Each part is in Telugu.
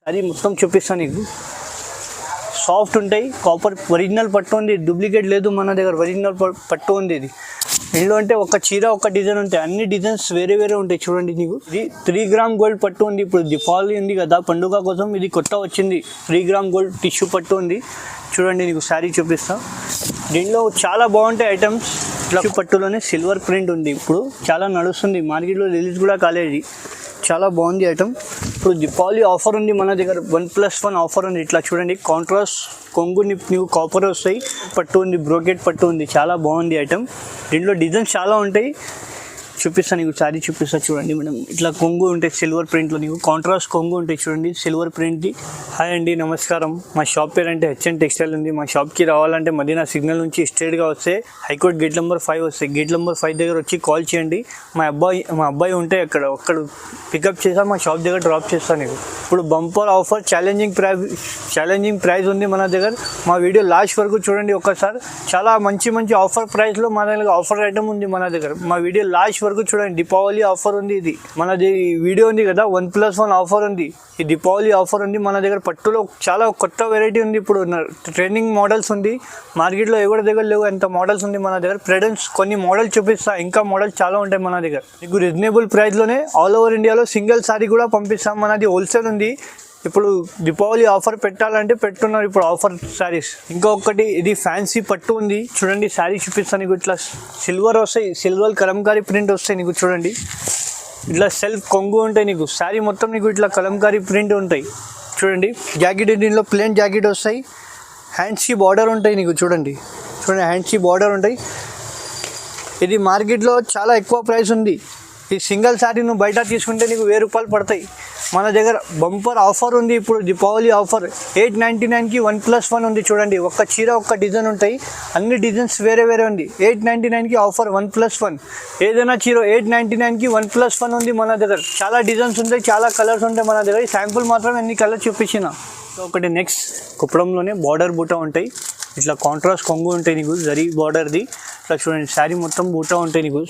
అది మొత్తం చూపిస్తాను నీకు. సాఫ్ట్ ఉంటాయి, కాపర్ ఒరిజినల్ పట్టు ఉంది, డూప్లికేట్ లేదు మన దగ్గర, ఒరిజినల్ పట్టు ఉంది. ఇది ఇందులో అంటే ఒక చీర ఒక డిజైన్ ఉంటాయి, అన్ని డిజైన్స్ వేరే వేరే ఉంటాయి. చూడండి నీకు ఇది 3 గ్రామ్ గోల్డ్ పట్టు ఉంది. ఇప్పుడు దీపావళి ఉంది కదా, పండుగ కోసం ఇది కొత్త వచ్చింది. 3 గ్రామ్ గోల్డ్ టిష్యూ పట్టు ఉంది. చూడండి నీకు శారీ చూపిస్తాం. దీనిలో చాలా బాగుంటాయి ఐటమ్స్. టిష్యూ పట్టులోనే సిల్వర్ ప్రింట్ ఉంది, ఇప్పుడు చాలా నడుస్తుంది, మార్కెట్లో రిలీజ్ కూడా కాలేదు. చాలా బాగుంది ఐటమ్. ఇప్పుడు దీపావళి ఆఫర్ ఉంది మన దగ్గర, 1+1 ఆఫర్ ఉంది. ఇట్లా చూడండి, కాంట్రాస్ట్ కొంగు నీకు కాపర్ వస్తాయి, పట్టు ఉంది, బ్రోకెట్ పట్టు ఉంది, చాలా బాగుంది ఐటమ్. దీంట్లో డిజైన్స్ చాలా ఉంటాయి, చూపిస్తాను నీకు. శారీ చూపిస్తా చూడండి మేడం. ఇట్లా కొంగు ఉంటాయి సిల్వర్ ప్రింట్లో, నీకు కాంట్రాస్ట్ కొంగు ఉంటాయి చూడండి సిల్వర్ ప్రింట్ది. హాయ్ అండి, నమస్కారం. మా షాప్ పేరు అంటే హెచ్ఎన్ టెక్స్టైల్ ఉంది. మా షాప్కి రావాలంటే మదీనా సిగ్నల్ నుంచి స్ట్రైట్గా వస్తే హైకోర్ట్ గేట్ నెంబర్ 5 వస్తాయి. గేట్ నెంబర్ 5 దగ్గర వచ్చి కాల్ చేయండి. మా అబ్బాయి ఉంటే అక్కడ పికప్ చేసా, మా షాప్ దగ్గర డ్రాప్ చేస్తాను నీకు. ఇప్పుడు బంపర్ ఆఫర్, ఛాలెంజింగ్ ప్రైస్ ఉంది మన దగ్గర. మా వీడియో లాస్ట్ వరకు చూడండి ఒక్కసారి. చాలా మంచి ఆఫర్ ప్రైస్లో మన దగ్గర ఆఫర్ ఐటమ్ ఉంది మన దగ్గర. మా వీడియో లాస్ట్ వరకు చూడండి. దీపావళి ఆఫర్ ఉంది. ఇది మనది వీడియో ఉంది కదా, 1+1 ఆఫర్ ఉంది. ఈ దీపావళి ఆఫర్ ఉంది మన దగ్గర. పట్టులో చాలా కొత్త వెరైటీ ఉంది, ఇప్పుడు ట్రెండింగ్ మోడల్స్ ఉంది, మార్కెట్లో ఎవరి దగ్గర లేవు ఎంత మోడల్స్ ఉంది మన దగ్గర. ప్రెజెంట్స్ కొన్ని మోడల్ చూపిస్తా, ఇంకా మోడల్స్ చాలా ఉంటాయి మన దగ్గర. మీకు రీజనబుల్ ప్రైస్లోనే ఆల్ ఓవర్ ఇండియాలో సింగిల్ సారీ కూడా పంపిస్తాం. మనది హోల్సేల్ ఉంది. ఇప్పుడు దీపావళి ఆఫర్ పెట్టాలంటే పెట్టున్నారు ఇప్పుడు ఆఫర్ శారీస్. ఇంకొకటి ఇది ఫ్యాన్సీ పట్టు ఉంది చూడండి, శారీ చూపిస్తాను నీకు. ఇట్లా సిల్వర్ వస్తాయి, సిల్వర్ కలంకారీ ప్రింట్ వస్తాయి నీకు. చూడండి ఇట్లా సెల్ఫ్ కొంగు ఉంటాయి నీకు. శారీ మొత్తం నీకు ఇట్లా కలంకారీ ప్రింట్ ఉంటాయి. చూడండి జాకెట్, దీనిలో ప్లెయిన్ జాకెట్ వస్తాయి, హ్యాండ్స్కి బార్డర్ ఉంటాయి నీకు. చూడండి హ్యాండ్స్కి బార్డర్ ఉంటాయి. ఇది మార్కెట్లో చాలా ఎక్కువ ప్రైస్ ఉంది. ఈ సింగిల్ శారీ నువ్వు బయట తీసుకుంటే నీకు 1000 రూపాయలు పడతాయి. మన దగ్గర బంపర్ ఆఫర్ ఉంది ఇప్పుడు, దీపావళి ఆఫర్. 899కి 1+1 ఉంది. చూడండి ఒక్క చీర ఒక్క డిజైన్ ఉంటాయి, అన్ని డిజైన్స్ వేరే వేరే ఉంది. 899కి ఆఫర్ 1+1. ఏదైనా చీర 899కి 1+1 ఉంది మన దగ్గర. చాలా డిజైన్స్ ఉంటాయి, చాలా కలర్స్ ఉంటాయి మన దగ్గర. శాంపుల్ మాత్రం ఎన్ని కలర్స్ చూపించిన. ఒకటి నెక్స్ట్ కుప్పడంలోనే బార్డర్ బూటా ఉంటాయి, ఇట్లా కాంట్రాస్ట్ కొంగు ఉంటాయి నీకు, జరీ బార్డర్ది. ఇట్లా చూడండి శారీ మొత్తం బూటా ఉంటాయి నీకు,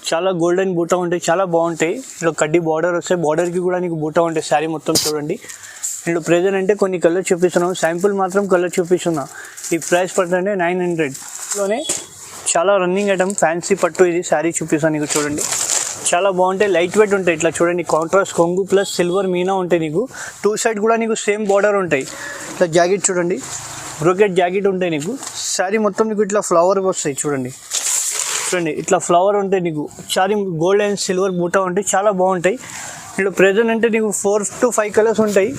చాలా గోల్డెన్ బూటా ఉంటాయి, చాలా బాగుంటాయి. ఇట్లా కడ్డీ బార్డర్ వస్తాయి, బార్డర్కి కూడా నీకు బూటా ఉంటాయి. శారీ మొత్తం చూడండి. ఇంట్లో ప్రెజెంట్ అంటే కొన్ని కలర్ చూపిస్తున్నాం, శాంపుల్ మాత్రం కలర్ చూపిస్తున్నా. ఈ ప్రైస్ పడుతుంటే 900లోనే చాలా రన్నింగ్ ఐటమ్ ఫ్యాన్సీ పట్టు. ఇది శారీ చూపిస్తాను నీకు. చూడండి చాలా బాగుంటాయి, లైట్ వెయిట్ ఉంటాయి. ఇట్లా చూడండి కాంట్రాస్ట్ కొంగు ప్లస్ సిల్వర్ మీనా ఉంటాయి నీకు. 2 సైడ్ కూడా నీకు సేమ్ బార్డర్ ఉంటాయి. ఇట్లా జాకెట్ చూడండి, బ్రోకెట్ జాకెట్ ఉంటాయి నీకు. శారీ మొత్తం నీకు ఇట్లా ఫ్లవర్ వస్తాయి. చూడండి ఇట్లా ఫ్లవర్ ఉంటాయి నీకు. శారీ గోల్డ్ అండ్ సిల్వర్ బూటా ఉంటాయి, చాలా బాగుంటాయి. ఇట్లా ప్రెజెంట్ అంటే నీకు 4 to 5 కలర్స్ ఉంటాయి.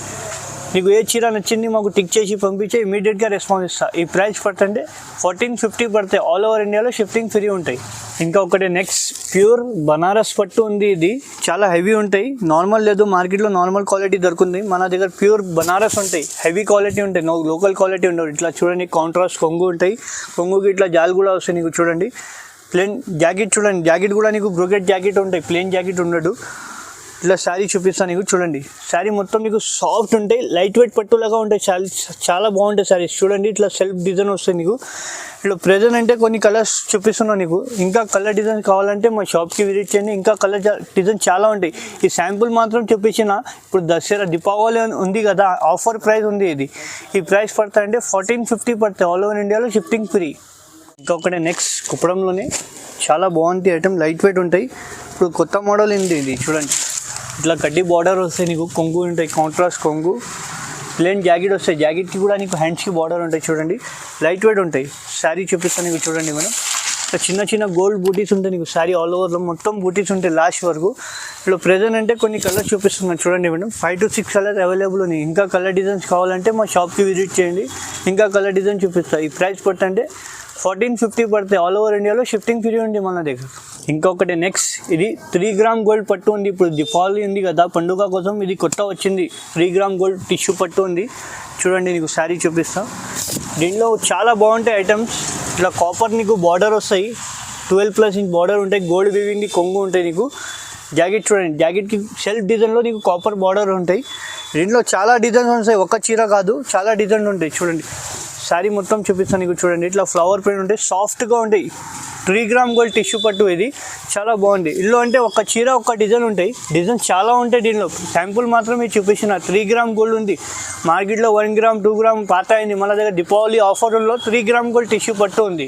నీకు ఏ చీర నచ్చింది మాకు టిక్ చేసి పంపించే, ఇమీడియట్గా రెస్పాన్స్ ఇస్తా. ఈ ప్రైస్ పడుతుంటే 1450 పడతాయి. ఆల్ ఓవర్ ఇండియాలో షిఫ్టింగ్ ఫ్రీ ఉంటాయి. ఇంకా ఒకటి నెక్స్ట్ ప్యూర్ బనారస్ పట్టు ఉంది. ఇది చాలా హెవీ ఉంటాయి, నార్మల్ లేదు, మార్కెట్లో నార్మల్ క్వాలిటీ దొరుకుతుంది. మన దగ్గర ప్యూర్ బనారస్ ఉంటాయి, హెవీ క్వాలిటీ ఉంటాయి, లోకల్ క్వాలిటీ ఉండవు. ఇట్లా చూడండి కాంట్రాస్ట్ కొంగు ఉంటాయి, కొంగుకి ఇట్లా జాల్ కూడా వస్తాయి నీకు. చూడండి ప్లెయిన్ జాకెట్ చూడండి, జాకెట్ కూడా నీకు బ్రోకెట్ జాకెట్ ఉంటాయి, ప్లెయిన్ జాకెట్ ఉండదు. ఇట్లా శారీ చూపిస్తాను నీకు. చూడండి శారీ మొత్తం నీకు సాఫ్ట్ ఉంటాయి, లైట్ వెయిట్ పట్టులాగా ఉంటాయి, చాలా బాగుంటాయి శారీస్. చూడండి ఇట్లా సెల్ఫ్ డిజైన్ వస్తాయి నీకు. ఇట్లా ప్రెజెంట్ అంటే కొన్ని కలర్స్ చూపిస్తున్నాను నీకు. ఇంకా కలర్ డిజైన్ కావాలంటే మా షాప్కి విజిట్ చేయండి, ఇంకా కలర్ డిజైన్ చాలా ఉంటాయి. ఈ శాంపుల్ మాత్రం చూపించిన. ఇప్పుడు దసరా దీపావళి ఉంది కదా, ఆఫర్ ప్రైస్ ఉంది. ఇది ఈ ప్రైస్ పడతాయంటే 1450 పడతాయి. ఆల్ ఓవర్ ఇండియాలో షిఫ్టింగ్ ఫ్రీ. ఇంకొకటి నెక్స్ట్ కుప్పడంలోనే చాలా బాగుంది ఐటమ్, లైట్ వెయిట్ ఉంటాయి. ఇప్పుడు కొత్త మోడల్ ఉంది ఇది. చూడండి ఇట్లా కడ్డీ బార్డర్ వస్తాయి నీకు, కొంగు ఉంటాయి, కాంట్రాస్ట్ కొంగు, ప్లెయిన్ జాకెట్ వస్తాయి, జాకెట్కి కూడా నీకు హ్యాండ్స్కి బార్డర్ ఉంటాయి. చూడండి లైట్ వెయిట్ ఉంటాయి. శారీ చూపిస్తాను నీకు. చూడండి మేడం ఇట్లా చిన్న గోల్డ్ బూటీస్ ఉంటాయి నీకు. శారీ ఆల్ ఓవర్లో మొత్తం బూటీస్ ఉంటాయి లాస్ట్ వరకు. ఇప్పుడు ప్రెజెంట్ అంటే కొన్ని కలర్స్ చూపిస్తున్నాను. చూడండి మేడం 5 to 6 కలర్స్ అవైలబుల్ ఉన్నాయి. ఇంకా కలర్ డిజైన్స్ కావాలంటే మా షాప్కి విజిట్ చేయండి, ఇంకా కలర్ డిజైన్ చూపిస్తాను. ఈ ప్రైస్ పడుతుంటే 1450 పడతాయి. ఆల్ ఓవర్ ఇండియాలో షిఫ్టింగ్ ఫ్రీ ఉంది మన దగ్గర. ఇంకొకటి నెక్స్ట్ ఇది 3 గ్రామ్ గోల్డ్ పట్టు ఉంది. ఇప్పుడు దీపావళి ఉంది కదా, పండుగ కోసం ఇది కొత్త వచ్చింది. 3 గ్రామ్ గోల్డ్ టిష్యూ పట్టు ఉంది. చూడండి నీకు శారీ చూపిస్తాం. దీనిలో చాలా బాగుంటాయి ఐటమ్స్. ఇట్లా కాపర్ నీకు బార్డర్ వస్తాయి, 12+ ఇంచ్ బార్డర్ ఉంటాయి, గోల్డ్ వీవింగ్ కొంగు ఉంటాయి నీకు. జాకెట్ చూడండి, జాకెట్కి సెల్ఫ్ డిజైన్లో నీకు కాపర్ బార్డర్ ఉంటాయి. దీంట్లో చాలా డిజైన్స్ ఉంటాయి, ఒక్క చీర కాదు, చాలా డిజైన్లు ఉంటాయి. చూడండి శారీ మొత్తం చూపిస్తాను నీకు చూడండి. ఇట్లా ఫ్లవర్ ప్రింట్ ఉంటాయి, సాఫ్ట్గా ఉంటాయి. 3 గ్రామ్ గోల్డ్ టిష్యూ పట్టు ఇది, చాలా బాగుంది. ఇందులో అంటే ఒక చీర ఒక డిజైన్ ఉంటాయి, డిజైన్స్ చాలా ఉంటాయి దీనిలో. శాంపుల్ మాత్రమే చూపించిన. 3 గ్రామ్ గోల్డ్ ఉంది. మార్కెట్లో 1 గ్రామ్ 2 గ్రామ్ పాత అయింది. మన దగ్గర దీపావళి ఆఫర్లో 3 గ్రామ్ గోల్డ్ టిష్యూ పట్టు ఉంది.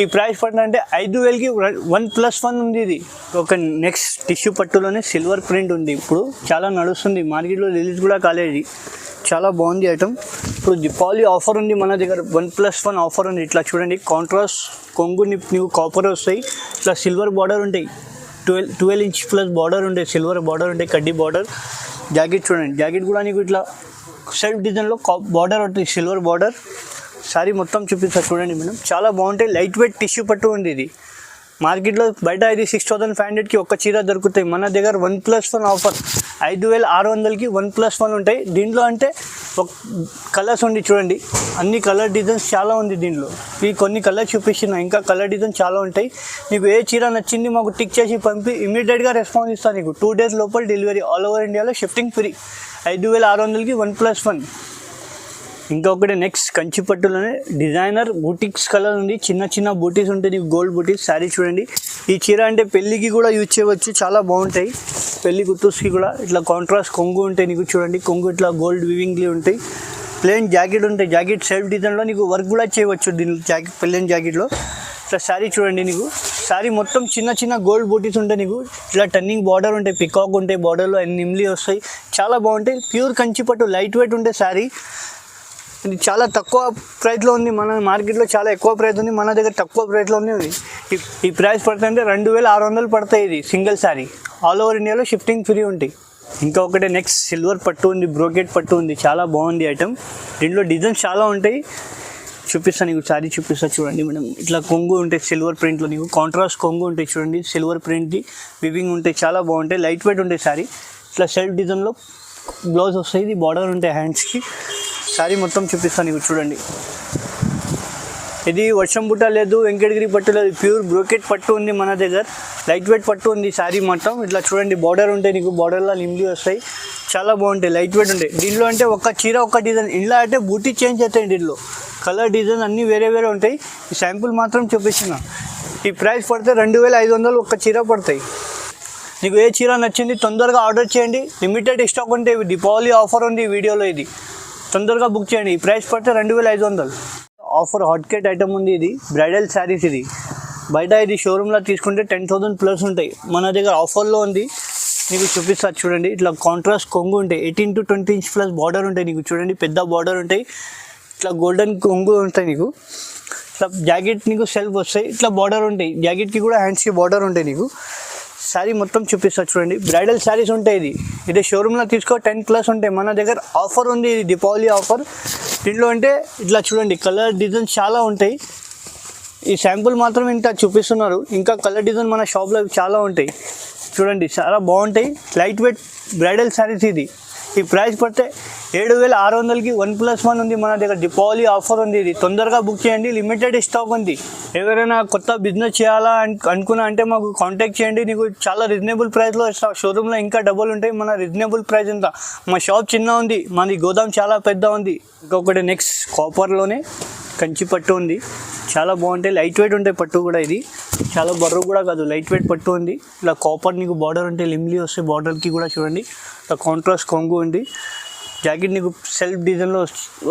ఈ ప్రైస్ పట్టు అంటే 5,000కి 1+1 ఉంది ఇది. ఒక నెక్స్ట్ టిష్యూ పట్టులోనే సిల్వర్ ప్రింట్ ఉంది, ఇప్పుడు చాలా నడుస్తుంది. మార్కెట్లో రిలీజ్ కూడా కాలేదు, చాలా బాగుంది ఐటమ్. ఇప్పుడు దీపావళి ఆఫర్ ఉంది మన దగ్గర, 1+1 ఆఫర్ ఉంది. ఇట్లా చూడండి, కాంట్రాస్ట్ కొంగు నీకు కాపర్ వస్తాయి, ఇట్లా సిల్వర్ బార్డర్ ఉంటాయి. 12 ఇంచ్ ప్లస్ బార్డర్ ఉంటాయి, సిల్వర్ బార్డర్ ఉంటాయి, కడ్డీ బార్డర్. జాకెట్ చూడండి, జాకెట్ కూడా నీకు ఇట్లా సెల్ఫ్ డిజైన్లో బార్డర్ ఉంటుంది, సిల్వర్ బార్డర్. శారీ మొత్తం చూపిస్తారు చూడండి మేడం, చాలా బాగుంటాయి. లైట్ వెయిట్ టిష్యూ పట్టు ఉంది ఇది. మార్కెట్లో బయట ఇది 6,500కి ఒక్క చీర దొరుకుతాయి. మన దగ్గర 1+1 ఆఫర్, 5,600కి 1+1 ఉంటాయి. దీంట్లో అంటే ఒక కలర్స్ ఉంది చూడండి, అన్ని కలర్ డిజైన్స్ చాలా ఉంది దీంట్లో. ఈ కొన్ని కలర్ చూపిస్తున్నా, ఇంకా కలర్ డిజైన్స్ చాలా ఉంటాయి. నీకు ఏ చీర నచ్చింది మాకు టిక్ చేసి పంపి ఇమీడియట్గా రెస్పాన్స్ ఇస్తాను నీకు. 2 డేస్ లోపల డెలివరీ, ఆల్ ఓవర్ ఇండియాలో షిఫ్టింగ్ ఫ్రీ. 5,600కి 1+1. ఇంకొకటి నెక్స్ట్ కంచి పట్టులోనే డిజైనర్ బూటిక్స్ కలర్ ఉంది, చిన్న చిన్న బూటీస్ ఉంటాయి నీకు, గోల్డ్ బూటీస్. శారీ చూడండి, ఈ చీర అంటే పెళ్ళికి కూడా యూజ్ చేయవచ్చు, చాలా బాగుంటాయి. పెళ్లి గుర్తుస్కి కూడా ఇట్లా కాంట్రాస్ట్ కొంగు ఉంటాయి నీకు చూడండి, కొంగు ఇట్లా గోల్డ్ వివింగ్లీ ఉంటాయి. ప్లెయిన్ జాకెట్ ఉంటాయి, జాకెట్ సెల్ఫ్ డిజైన్లో నీకు వర్క్ కూడా చేయవచ్చు దీని జాకెట్, ప్లెయిన్ జాకెట్లో. ఇట్లా శారీ చూడండి, నీకు శారీ మొత్తం చిన్న చిన్న గోల్డ్ బూటీస్ ఉంటాయి నీకు. ఇట్లా టర్నింగ్ బార్డర్ ఉంటాయి, పికాక్ ఉంటాయి, బార్డర్లో నిమ్లీ వస్తాయి, చాలా బాగుంటాయి. ప్యూర్ కంచి పట్టు, లైట్ వెయిట్ ఉంటాయి శారీ. ఇది చాలా తక్కువ ప్రైస్లో ఉంది, మన మార్కెట్లో చాలా ఎక్కువ ప్రైస్ ఉంది, మన దగ్గర తక్కువ ప్రైస్లో ఉంది. ఈ ప్రైస్ పడుతుందంటే 2,600 పడతాయి ఇది సింగిల్ శారీ. ఆల్ ఓవర్ ఇండియాలో షిఫ్టింగ్ ఫ్రీ ఉంటాయి. ఇంకా ఒకటి నెక్స్ట్ సిల్వర్ పట్టు ఉంది, బ్రోకెట్ పట్టు ఉంది, చాలా బాగుంది ఐటమ్. దీంట్లో డిజైన్స్ చాలా ఉంటాయి, చూపిస్తాను నీకు. శారీ చూపిస్తా చూడండి మేడం, ఇట్లా కొంగు ఉంటాయి సిల్వర్ ప్రింట్లో నీకు, కాంట్రాస్ట్ కొంగు ఉంటాయి చూడండి, సిల్వర్ ప్రింట్ది వివింగ్ ఉంటాయి, చాలా బాగుంటాయి. లైట్ వెయిట్ ఉంటాయి శారీ. ఇట్లా సెల్ఫ్ డిజైన్లో బ్లౌజ్ వస్తాయి, ఇది బార్డర్ ఉంటాయి హ్యాండ్స్కి. శారీ మొత్తం చూపిస్తాను నీకు చూడండి. ఇది వర్షం బుట్ట లేదు, వెంకటగిరి పట్టు లేదు, ప్యూర్ బ్రోకెట్ పట్టు ఉంది మన దగ్గర. లైట్ వెయిట్ పట్టు ఉంది శారీ మొత్తం. ఇట్లా చూడండి, బార్డర్ ఉంటాయి నీకు, బార్డర్లో నిమ్లీ వస్తాయి, చాలా బాగుంటాయి, లైట్ వెయిట్ ఉంటాయి. దీనిలో అంటే ఒక చీర ఒక డిజైన్, ఇలా అంటే బూటీ చేంజ్ అవుతాయి దీంట్లో, కలర్ డిజైన్ అన్నీ వేరే వేరే ఉంటాయి. ఈ శాంపుల్ మాత్రం చూపిస్తున్న. ఈ ప్రైస్ పడితే 2,500 ఒక చీర పడతాయి. నీకు ఏ చీర నచ్చింది తొందరగా ఆర్డర్ చేయండి, లిమిటెడ్ స్టాక్ ఉంటే. దీపావళి ఆఫర్ ఉంది ఈ వీడియోలో, ఇది తొందరగా బుక్ చేయండి. ఈ ప్రైస్ పడితే 2,500 ఆఫర్. హాట్ కేట్ ఐటమ్ ఉంది, ఇది బ్రైడల్ శారీస్. ఇది బయట ఇది షోరూమ్లో తీసుకుంటే 10,000+ ఉంటాయి, మన దగ్గర ఆఫర్లో ఉంది. నీకు చూపిస్తారు చూడండి, ఇట్లా కాంట్రాస్ట్ కొంగు ఉంటాయి, 18 to 20 ఇంచ్ ప్లస్ బార్డర్ ఉంటాయి నీకు చూడండి, పెద్ద బార్డర్ ఉంటాయి. ఇట్లా గోల్డెన్ కొంగు ఉంటాయి నీకు. ఇట్లా జాకెట్ నీకు సెల్ఫ్ వస్తాయి, ఇట్లా బార్డర్ ఉంటాయి, జాకెట్కి కూడా హ్యాండ్స్కి బార్డర్ ఉంటాయి నీకు. శారీ మొత్తం చూపిస్తా చూడండి, బ్రైడల్ శారీస్ ఉంటాయి. ఇది షోరూమ్లో తీసుకో 10+ ఉంటాయి, మన దగ్గర ఆఫర్ ఉంది, ఇది దీపావళి ఆఫర్. దీంట్లో అంటే ఇట్లా చూడండి, కలర్ డిజైన్స్ చాలా ఉంటాయి. ఈ శాంపుల్ మాత్రం ఇంత చూపిస్తున్నారు, ఇంకా కలర్ డిజైన్ మన షాప్లో చాలా ఉంటాయి చూడండి, చాలా బాగుంటాయి. లైట్ వెయిట్ బ్రైడల్ శారీస్ ఇది. ఈ ప్రైస్ పడితే 7,600కి 1+1 ఉంది మన దగ్గర. దీపావళి ఆఫర్ ఉంది, ఇది తొందరగా బుక్ చేయండి, లిమిటెడ్ స్టాక్ ఉంది. ఎవరైనా కొత్త బిజినెస్ చేయాలా అనుకున్నా అంటే మాకు కాంటాక్ట్ చేయండి, నీకు చాలా రీజనబుల్ ప్రైస్లో ఇస్తాం. షోరూమ్లో ఇంకా డబుల్ ఉంటాయి, మన రీజనబుల్ ప్రైస్ ఎంత. మా షాప్ చిన్న ఉంది, మాది గోదాం చాలా పెద్ద ఉంది. ఇంకొకటి నెక్స్ట్ కాపర్లోనే కంచి పట్టు ఉంది, చాలా బాగుంటాయి, లైట్ వెయిట్ ఉంటాయి పట్టు కూడా. ఇది చాలా బరువు కూడా కాదు, లైట్ వెయిట్ పట్టు ఉంది. ఇలా కాపర్ నీకు బార్డర్ ఉంటే లిమ్లీ వస్తాయి, బార్డర్కి కూడా చూడండి. ఇలా కాంట్రాస్ట్ కొంగు ఉంది, జాకెట్ నీకు సెల్ఫ్ డిజైన్లో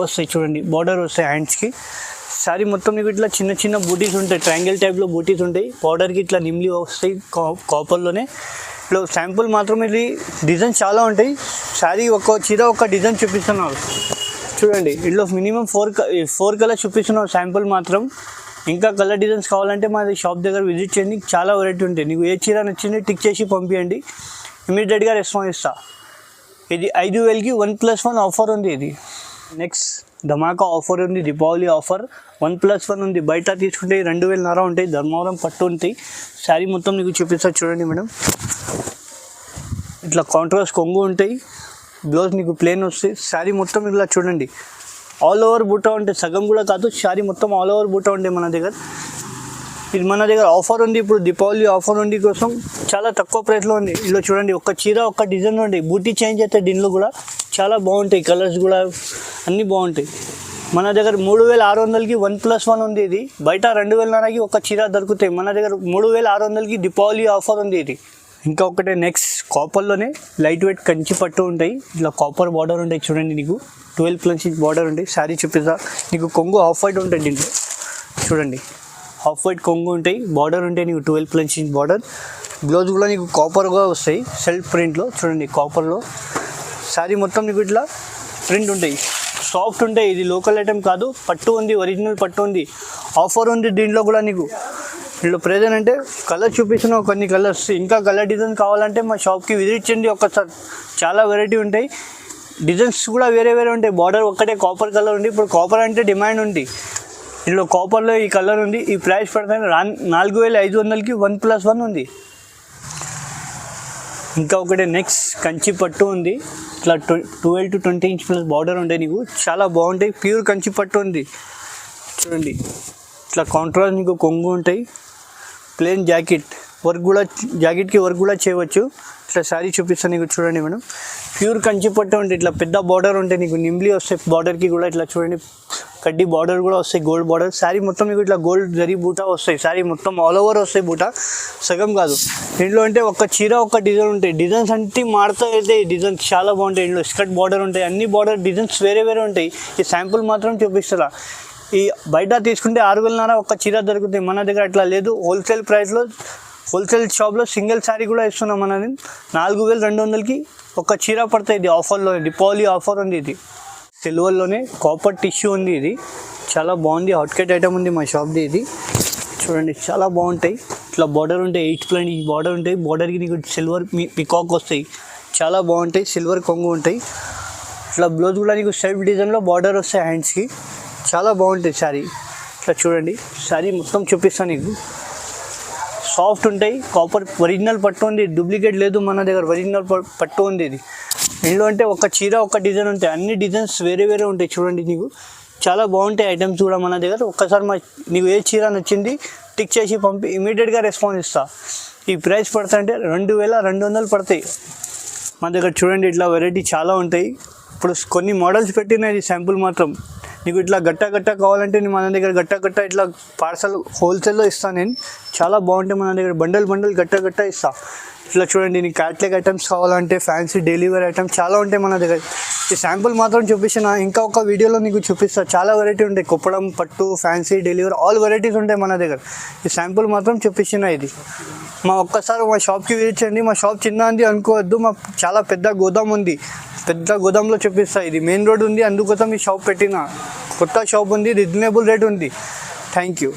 వస్తాయి చూడండి, బార్డర్ వస్తాయి హ్యాండ్స్కి. శారీ మొత్తం నీకు ఇట్లా చిన్న చిన్న బూటీస్ ఉంటాయి, ట్రయాంగిల్ టైప్లో బూటీస్ ఉంటాయి, బార్డర్కి ఇట్లా నిమ్లీ వస్తాయి కాపర్లోనే. ఇట్లా శాంపుల్ మాత్రం ఇది డిజైన్స్ చాలా ఉంటాయి. శారీ ఒక చీర ఒక డిజైన్ చూపిస్తున్నారు చూడండి, ఇందులో మినిమం 4 కలర్స్ చూపిస్తున్నావు శాంపుల్ మాత్రం. ఇంకా కలర్ డిజైన్స్ కావాలంటే మాది షాప్ దగ్గర విజిట్ చేయండి, చాలా వెరైటీ ఉంటాయి. నీకు ఏ చీర నచ్చింది టిక్ చేసి పంపించండి, ఇమీడియట్గా రెస్పాన్స్ ఇస్తా. ఇది 5,000కి 1+1 ఆఫర్ ఉంది. ఇది నెక్స్ట్ ధమాకా ఆఫర్ ఉంది, దీపావళి ఆఫర్ 1+1 ఉంది. బయట తీసుకుంటే 2,500 ఉంటాయి, ధర్మవరం పట్టు ఉంటాయి. శారీ మొత్తం నీకు చూపిస్తా చూడండి మేడం, ఇట్లా కాంట్రాస్ట్ కొంగు ఉంటాయి, బ్లౌజ్ నీకు ప్లేన్ వస్తాయి. శారీ మొత్తం ఇలా చూడండి, ఆల్ ఓవర్ బూటా ఉంటాయి, సగం కూడా కాదు, శారీ మొత్తం ఆల్ ఓవర్ బూటా ఉంటాయి మన దగ్గర. ఇది మన దగ్గర ఆఫర్ ఉంది, ఇప్పుడు దీపావళి ఆఫర్ ఉంది కోసం చాలా తక్కువ ప్రైస్లో ఉంది. ఇందులో చూడండి, ఒక చీర ఒక డిజైన్ ఉంది, బూటీ చేంజ్ అవుతాయి, దీనిలో కూడా చాలా బాగుంటాయి, కలర్స్ కూడా అన్నీ బాగుంటాయి. మన దగ్గర 3600కి 1+1 ఉంది. ఇది బయట 2000కి ఒక చీర దొరుకుతాయి. మన దగ్గర 3600కి దీపావళి ఆఫర్ ఉంది ఇది. ఇంకా ఒకటే నెక్స్ట్ కాపర్లోనే లైట్ వెయిట్ కంచి పట్టు ఉంటాయి. ఇట్లా కాపర్ బార్డర్ ఉంటాయి చూడండి. నీకు 12+ ఇంచ్ బార్డర్ ఉంటాయి. శారీ చూపిస్తా. నీకు కొంగు హాఫ్ వైట్ ఉంటుంది దీంట్లో చూడండి. హాఫ్ వైట్ కొంగు ఉంటాయి. బార్డర్ ఉంటాయి నీకు 12+ ఇంచ్ బార్డర్. బ్లౌజ్ కూడా నీకు కాపర్గా వస్తాయి సెల్ఫ్ ప్రింట్లో చూడండి. కాపర్లో శారీ మొత్తం నీకు ఇట్లా ప్రింట్ ఉంటాయి. సాఫ్ట్ ఉంటాయి. ఇది లోకల్ ఐటమ్ కాదు, పట్టు ఉంది, ఒరిజినల్ పట్టు ఉంది. ఆఫర్ ఉంది దీంట్లో కూడా నీకు. దీంట్లో ప్రెజెంట్ అంటే కలర్ చూపిస్తున్నావు కొన్ని కలర్స్. ఇంకా కలర్ డిజైన్ కావాలంటే మా షాప్కి విజిట్ చేయండి ఒక్కసారి. చాలా వెరైటీ ఉంటాయి. డిజైన్స్ కూడా వేరే వేరే ఉంటాయి. బార్డర్ ఒక్కటే కాపర్ కలర్ ఉంది. ఇప్పుడు కాపర్ అంటే డిమాండ్ ఉంది. దీంట్లో కాపర్లో ఈ కలర్ ఉంది. ఈ ప్రైస్ పడుతుంది 4500కి 1+1 ఉంది. ఇంకా ఒకటి నెక్స్ట్ కంచి పట్టు ఉంది. ఇట్లా 12 to 20 ఇంచ్ ప్లస్ బార్డర్ ఉంటాయి నీకు. చాలా బాగుంటాయి. ప్యూర్ కంచి పట్టు ఉంది చూడండి. ఇట్లా కాంట్రాస్ట్ నీకు కొంగు ఉంటాయి. ప్లెయిన్ జాకెట్ వర్క్ కూడా, జాకెట్కి వర్క్ కూడా చేయవచ్చు. ఇట్లా శారీ చూపిస్తాను నీకు చూడండి మేడం. ప్యూర్ కంచి పట్టు ఉంటుంది. ఇట్లా పెద్ద బార్డర్ ఉంటాయి నీకు. నింబ్లీ వస్తాయి బార్డర్కి కూడా. ఇట్లా చూడండి కడ్డీ బార్డర్ కూడా వస్తాయి. Gold border. శారీ మొత్తం మీకు ఇట్లా గోల్డ్ జరీ బూటా వస్తాయి. శారీ మొత్తం ఆల్ ఓవర్ వస్తాయి బూటా, సగం కాదు. ఇంట్లో అంటే ఒక చీర ఒక డిజైన్ ఉంటాయి. డిజైన్స్ అంటే మారుతూ అయితే డిజైన్స్ చాలా బాగుంటాయి. ఇంట్లో స్కర్ట్ బార్డర్ ఉంటాయి. అన్ని బార్డర్ డిజైన్స్ వేరే వేరే ఉంటాయి. ఈ శాంపుల్ మాత్రం చూపిస్తారా. ఈ బయట తీసుకుంటే 6000 ఒక చీర దొరుకుతాయి. మన దగ్గర అట్లా లేదు. హోల్సేల్ ప్రైస్లో హోల్సేల్ షాప్లో సింగిల్ శారీ కూడా ఇస్తున్నాం. మనది 4200కి ఒక చీర పడతాయి. ఇది ఆఫర్లో దీపావళి ఆఫర్ ఉంది. ఇది సిల్వర్లోనే కాపర్ టిష్యూ ఉంది. ఇది చాలా బాగుంది. హాట్ కేట్ ఐటమ్ ఉంది మా షాప్ది. ఇది చూడండి చాలా బాగుంటాయి. ఇట్లా బార్డర్ ఉంటాయి. 8+ ఇంచ్ బార్డర్ ఉంటాయి. బార్డర్కి నీకు సిల్వర్ పికాక్ వస్తాయి. చాలా బాగుంటాయి. సిల్వర్ కొంగు ఉంటాయి. ఇట్లా బ్లౌజ్ కూడా నీకు సెల్ఫ్ డిజైన్లో బార్డర్ వస్తాయి హ్యాండ్స్కి. చాలా బాగుంటాయి శారీ. ఇట్లా చూడండి శారీ మొత్తం చూపిస్తాను నీకు. సాఫ్ట్ ఉంటాయి. కాపర్ ఒరిజినల్ పట్టు ఉంది. డూప్లికేట్ లేదు మన దగ్గర. ఒరిజినల్ పట్టు ఉంది. ఇది ఇంట్లో అంటే ఒక చీర ఒక డిజైన్ ఉంటాయి. అన్ని డిజైన్స్ వేరే వేరే ఉంటాయి చూడండి. నీకు చాలా బాగుంటాయి ఐటమ్స్ కూడా మన దగ్గర. ఒక్కసారి నీకు ఏ చీర నచ్చింది టిక్ చేసి పంపి ఇమీడియట్గా రెస్పాన్స్ ఇస్తా. ఈ ప్రైస్ పడతా అంటే 2200 పడతాయి మన దగ్గర. చూడండి ఇట్లా వెరైటీ చాలా ఉంటాయి. ఇప్పుడు కొన్ని మోడల్స్ పెట్టినాయి. శాంపుల్ మాత్రం నీకు ఇట్లా గట్ట కావాలంటే మన దగ్గర గట్ట ఇట్లా పార్సల్ హోల్సేల్లో ఇస్తాను నేను. చాలా బాగుంటాయి మన దగ్గర. బండల్ గట్ట ఇస్తా. ఇట్లా చూడండి నీకు క్యాట్లాగ్ ఐటమ్స్ కావాలంటే ఫ్యాన్సీ డైలీ వేర్ ఐటమ్స్ చాలా ఉంటాయి మన దగ్గర. ఈ శాంపుల్ మాత్రం చూపిస్తున్నా. ఇంకా ఒక వీడియోలో నీకు చూపిస్తా. చాలా వెరైటీ ఉంటాయి. కుప్పడం, పట్టు, ఫ్యాన్సీ, డెలివరీ ఆల్ వెరైటీస్ ఉంటాయి మన దగ్గర. ఈ శాంపుల్ మాత్రం చూపిస్తున్నా. ఇది ఒక్కసారి మా షాప్కి విజిట్ చేయండి. మా షాప్ చిన్న ఉంది అనుకోవద్దు. మా చాలా పెద్ద గోదాం ఉంది. పెద్ద గోదాంలో చూపిస్తా. ఇది మెయిన్ రోడ్ ఉంది. అందుకోసం ఈ షాప్ పెట్టిన. కొత్త షాప్ ఉంది. రీజనబుల్ రేట్ ఉంది. Thank you.